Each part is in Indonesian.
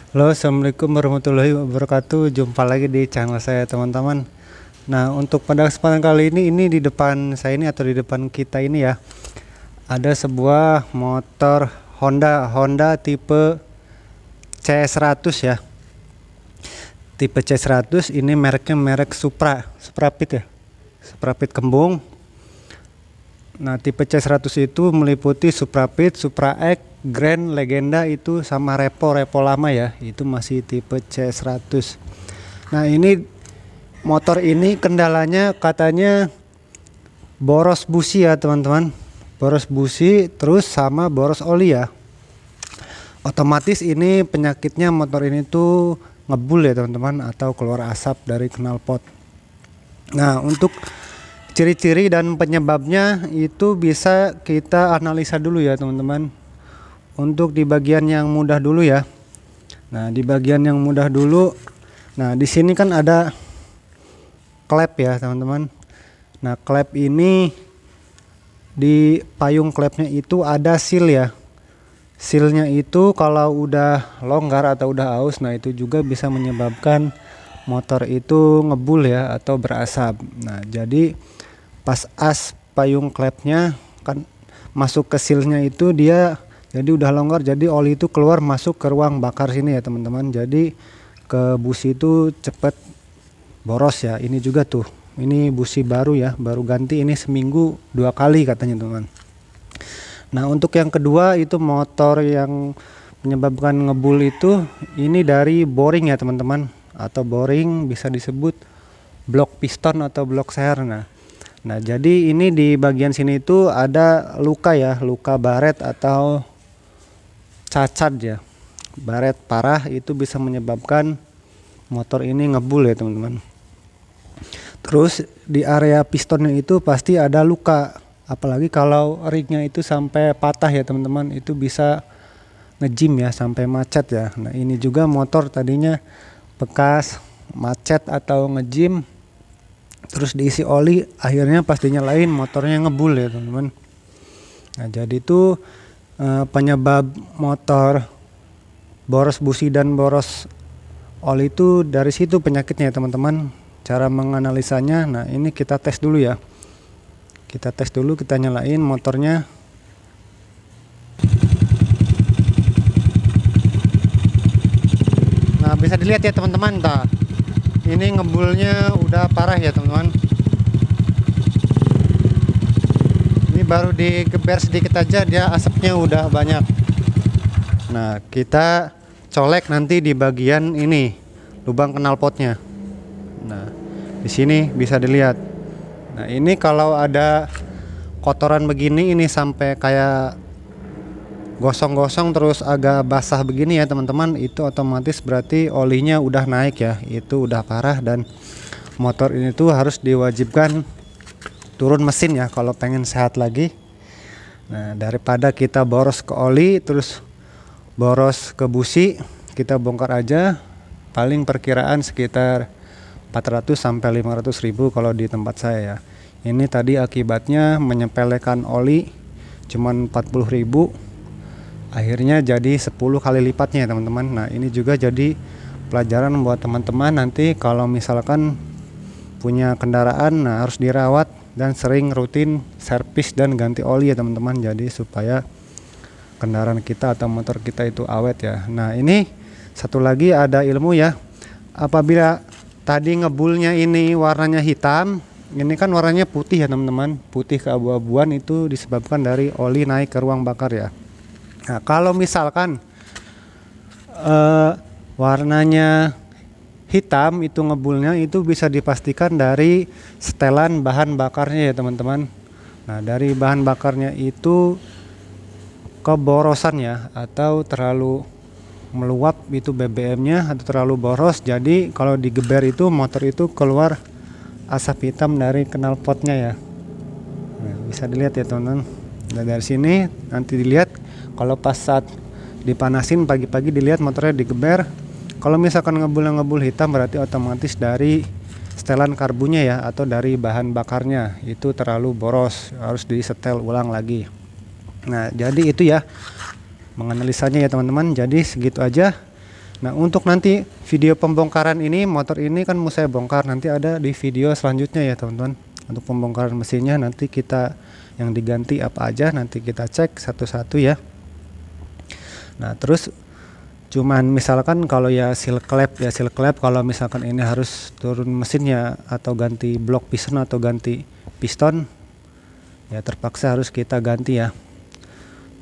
Halo, assalamualaikum warahmatullahi wabarakatuh. Jumpa lagi di channel saya, teman-teman. Nah, untuk pada kesempatan kali ini di depan saya ini atau di depan kita ini ya, ada sebuah motor Honda tipe C100 ya. Tipe C100 ini mereknya merek Suprapit ya. Suprapit Kembung. Nah, tipe C100 itu meliputi Suprapit, Supra X, Grand, Legenda itu sama Repo lama ya. Itu masih tipe C100. Nah, ini motor ini kendalanya katanya boros busi ya, teman-teman. Boros busi terus sama boros oli ya. Otomatis ini penyakitnya motor ini tuh ngebul ya, teman-teman, atau keluar asap dari knalpot. Nah, untuk ciri-ciri dan penyebabnya itu bisa kita analisa dulu ya, teman-teman. Untuk di bagian yang mudah dulu ya. Nah, di bagian yang mudah dulu. Nah, di sini kan ada klep ya, teman-teman. Nah, klep ini di payung klepnya itu ada seal ya. Sealnya itu kalau udah longgar atau udah aus, nah itu juga bisa menyebabkan motor itu ngebul ya atau berasap. Nah, jadi pas payung klepnya kan masuk ke sealnya itu dia jadi udah longgar, jadi oli itu keluar masuk ke ruang bakar sini ya, teman-teman. Jadi ke busi itu cepet boros ya. Ini juga tuh, ini busi baru ya, baru ganti, ini seminggu 2 kali katanya, teman. Nah, untuk yang kedua itu motor yang menyebabkan ngebul itu ini dari boring ya, teman-teman, atau boring bisa disebut blok piston atau blok seher. Nah, jadi ini di bagian sini itu ada luka ya, luka baret atau cacat ya. Baret parah itu bisa menyebabkan motor ini ngebul ya, teman-teman. Terus di area pistonnya itu pasti ada luka. Apalagi kalau ringnya itu sampai patah ya, teman-teman, itu bisa ngejim ya, sampai macet ya. Nah, ini juga motor tadinya bekas macet atau ngejim, terus diisi oli, akhirnya pas dinyalain motornya ngebul ya, teman-teman. Nah, jadi itu penyebab motor boros busi dan boros oli itu dari situ penyakitnya ya, teman-teman. Cara menganalisanya, nah ini kita tes dulu ya. Kita tes dulu, kita nyalain motornya. Nah, bisa dilihat ya, teman-teman, ini ngebulnya udah parah ya, teman-teman. Ini baru digeber sedikit aja dia asapnya udah banyak. Nah, kita colek nanti di bagian ini, lubang knalpotnya. Nah, di sini bisa dilihat. Nah, ini kalau ada kotoran begini, ini sampai kayak gosong-gosong terus agak basah begini ya, teman-teman, itu otomatis berarti olinya udah naik ya, itu udah parah, dan motor ini tuh harus diwajibkan turun mesin ya kalau pengen sehat lagi. Nah, daripada kita boros ke oli terus boros ke busi, kita bongkar aja. Paling perkiraan sekitar 400 sampai 500 ribu kalau di tempat saya ya. Ini tadi akibatnya menyepelekan oli cuman 40 ribu, akhirnya jadi 10 kali lipatnya ya, teman-teman. Nah, ini juga jadi pelajaran buat teman-teman nanti kalau misalkan punya kendaraan, nah harus dirawat dan sering rutin servis dan ganti oli ya, teman-teman. Jadi supaya kendaraan kita atau motor kita itu awet ya. Nah, ini satu lagi ada ilmu ya. Apabila tadi ngebulnya ini warnanya hitam, ini kan warnanya putih ya, teman-teman. Putih keabu-abuan itu disebabkan dari oli naik ke ruang bakar ya. Nah, kalau misalkan warnanya hitam itu ngebulnya, itu bisa dipastikan dari setelan bahan bakarnya ya, teman-teman. Nah, dari bahan bakarnya itu keborosan ya, atau terlalu meluap itu BBM-nya, atau terlalu boros. Jadi kalau digeber itu motor itu keluar asap hitam dari knalpotnya ya. Nah, bisa dilihat ya, teman-teman. Nah, dari sini nanti dilihat kalau pas saat dipanasin pagi-pagi, dilihat motornya digeber. Kalau misalkan ngebul hitam berarti otomatis dari setelan karbunya ya, atau dari bahan bakarnya itu terlalu boros, harus disetel ulang lagi. Nah, jadi itu ya menganalisanya ya, teman-teman. Jadi segitu aja. Nah, untuk nanti video pembongkaran ini, motor ini kan mau saya bongkar, nanti ada di video selanjutnya ya teman-teman. Untuk pembongkaran mesinnya nanti kita yang diganti apa aja nanti kita cek satu-satu ya. Nah, terus cuman misalkan kalau ya seal clamp kalau misalkan ini harus turun mesinnya atau ganti blok piston atau ganti piston ya terpaksa harus kita ganti ya.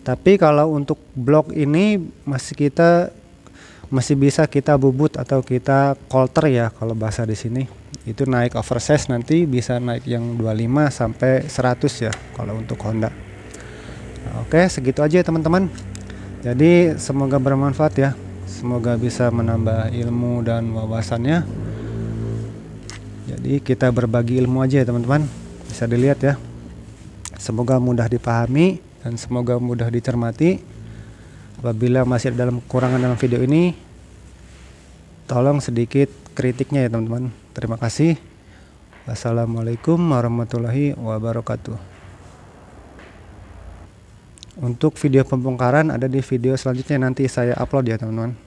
Tapi kalau untuk blok ini masih bisa kita bubut atau kita kolter ya kalau bahasa di sini. Itu naik oversize nanti bisa naik yang 25 sampai 100 ya kalau untuk Honda. Nah, oke, segitu aja ya teman-teman. Jadi semoga bermanfaat ya. Semoga bisa menambah ilmu dan wawasannya. Jadi kita berbagi ilmu aja ya teman-teman. Bisa dilihat ya. Semoga mudah dipahami dan semoga mudah dicermati. Apabila masih ada dalam kekurangan dalam video ini, tolong sedikit kritiknya ya teman-teman. Terima kasih. Wassalamualaikum warahmatullahi wabarakatuh. Untuk video pembongkaran ada di video selanjutnya nanti saya upload ya teman-teman.